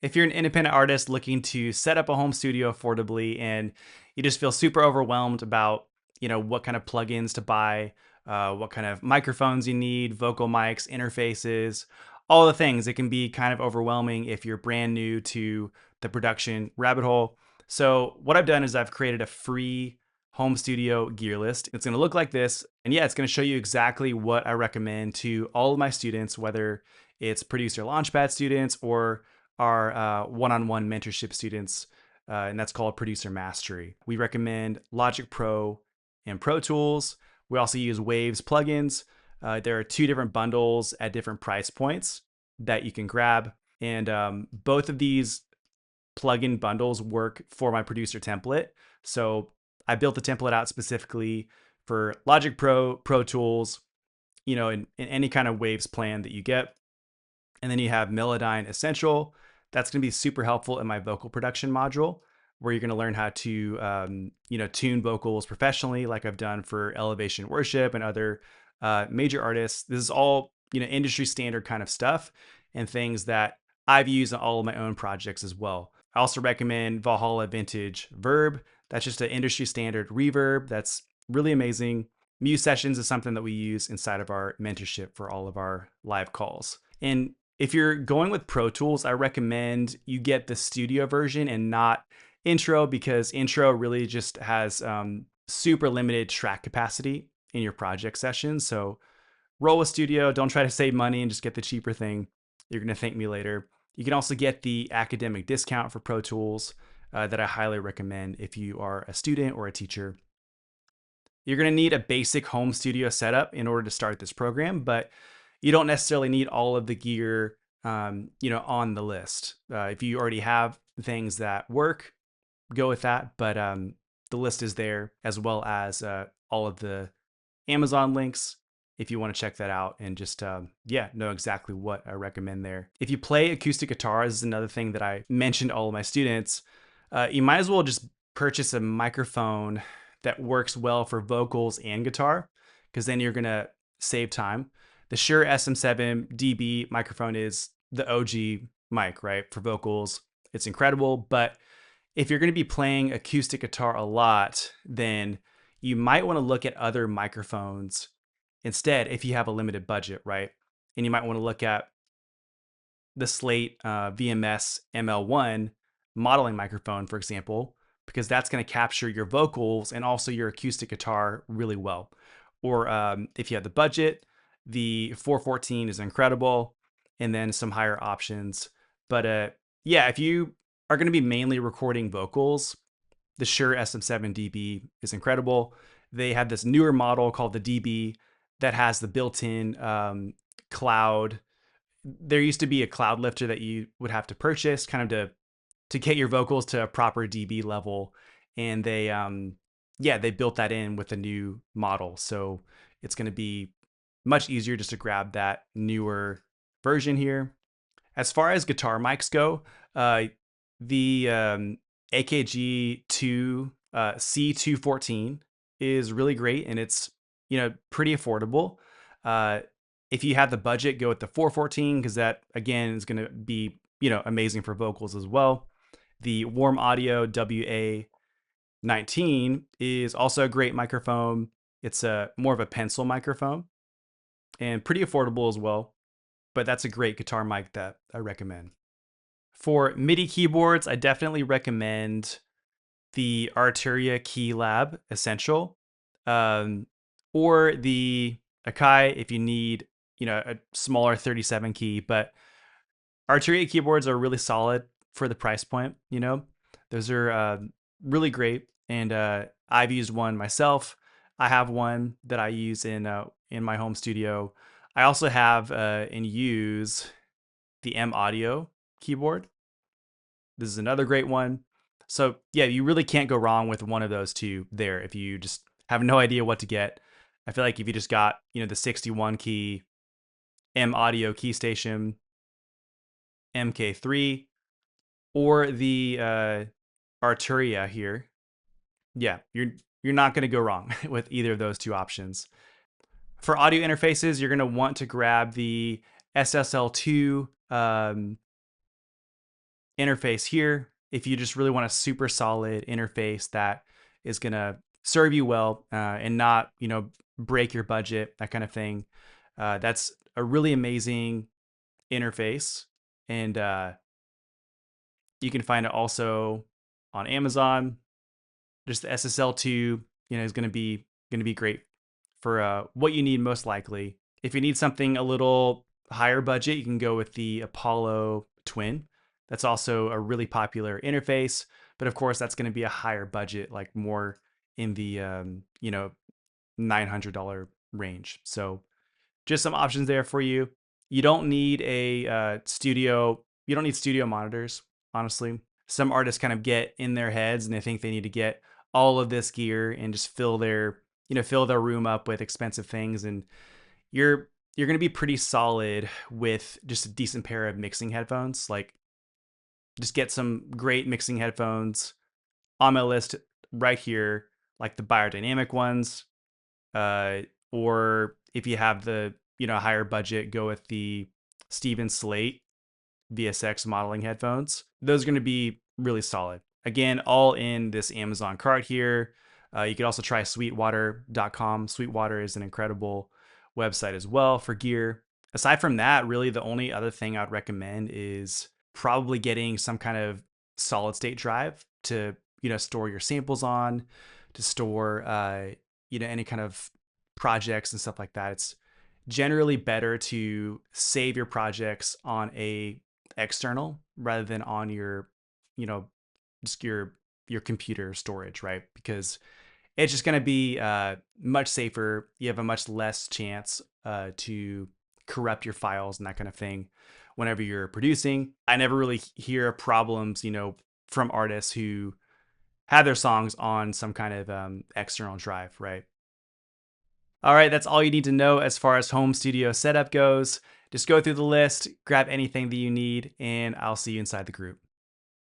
If you're an independent artist looking to set up a home studio affordably and you just feel super overwhelmed about, what kind of plugins to buy, what kind of microphones you need, vocal mics, interfaces, all the things, it can be kind of overwhelming if you're brand new to the production rabbit hole. So what I've done is I've created a free home studio gear list. It's going to look like this. And yeah, it's going to show you exactly what I recommend to all of my students, whether it's Producer Launchpad students or our one-on-one mentorship students, and that's called Producer Mastery. We recommend Logic Pro and Pro Tools. We also use Waves plugins. There are 2 different bundles at different price points that you can grab, and both of these plugin bundles work for my producer template. So I built the template out specifically for Logic Pro, Pro Tools, in any kind of Waves plan that you get. And then you have Melodyne Essential. That's going to be super helpful in my vocal production module, where you're going to learn how to, tune vocals professionally, like I've done for Elevation Worship and other major artists. This is all, industry standard kind of stuff and things that I've used on all of my own projects as well. I also recommend Valhalla Vintage Verb. That's just an industry standard reverb. That's really amazing. Muse Sessions is something that we use inside of our mentorship for all of our live calls. And if you're going with Pro Tools, I recommend you get the studio version and not Intro, because Intro really just has super limited track capacity in your project sessions. So roll with studio. Don't try to save money and just get the cheaper thing. You're going to thank me later. You can also get the academic discount for Pro Tools that I highly recommend if you are a student or a teacher. You're going to need a basic home studio setup in order to start this program, but you don't necessarily need all of the gear, on the list. If you already have things that work, go with that. But the list is there, as well as all of the Amazon links if you want to check that out and just, know exactly what I recommend there. If you play acoustic guitar, this is another thing that I mentioned to all of my students. You might as well just purchase a microphone that works well for vocals and guitar, because then you're going to save time. The Shure SM7 DB microphone is the OG mic, right? For vocals, it's incredible. But if you're going to be playing acoustic guitar a lot, then you might want to look at other microphones instead if you have a limited budget, right? And you might want to look at the Slate VMS ML1 modeling microphone, for example, because that's going to capture your vocals and also your acoustic guitar really well. Or if you have the budget, the 414 is incredible, and then some higher options. But if you are going to be mainly recording vocals, the Shure SM7 DB is incredible. They have this newer model called the DB that has the built-in cloud. There used to be a cloud lifter that you would have to purchase kind of to get your vocals to a proper DB level. And they built that in with the new model. So it's going to be much easier just to grab that newer version here. As far as guitar mics go, the AKG 2 C214 is really great, and it's pretty affordable. If you have the budget, go with the 414, because that again is going to be amazing for vocals as well. The Warm Audio WA19 is also a great microphone. It's more of a pencil microphone and pretty affordable as well, but that's a great guitar mic that I recommend. For MIDI keyboards, I definitely recommend the Arturia Key Lab Essential, or the Akai if you need, a smaller 37 key. But Arturia keyboards are really solid for the price point. Those are really great, and I've used one myself. I have one that I use in my home studio. I also have and use the M Audio keyboard. This is another great one. So yeah, you really can't go wrong with one of those two there if you just have no idea what to get. I feel like if you just got, the 61 key M Audio key station, MK3, or the Arturia here, yeah, you're not going to go wrong with either of those two options. For audio interfaces, you're going to want to grab the SSL2 interface here. If you just really want a super solid interface that is going to serve you well and not, break your budget, that kind of thing, that's a really amazing interface. And you can find it also on Amazon. Just the SSL2, is going to be great for what you need most likely. If you need something a little higher budget, you can go with the Apollo Twin. That's also a really popular interface, but of course that's going to be a higher budget, like more in the $900 range. So just some options there for you. You don't need a studio. You don't need studio monitors, honestly. Some artists kind of get in their heads and they think they need to get all of this gear and just fill their room up with expensive things. And you're going to be pretty solid with just a decent pair of mixing headphones. Like, just get some great mixing headphones on my list right here, like the biodynamic ones. Or if you have the higher budget, go with the Steven Slate VSX modeling headphones. Those are going to be really solid. Again, all in this Amazon cart here. You could also try sweetwater.com. Sweetwater is an incredible website as well for gear. Aside from that, really the only other thing I'd recommend is probably getting some kind of solid state drive to, store your samples on, to store, any kind of projects and stuff like that. It's generally better to save your projects on a external rather than on your, just your computer storage, right? Because it's just going to be much safer. You have a much less chance to corrupt your files and that kind of thing whenever you're producing. I never really hear problems, from artists who have their songs on some kind of external drive, right? All right, that's all you need to know as far as home studio setup goes. Just go through the list, grab anything that you need, and I'll see you inside the group.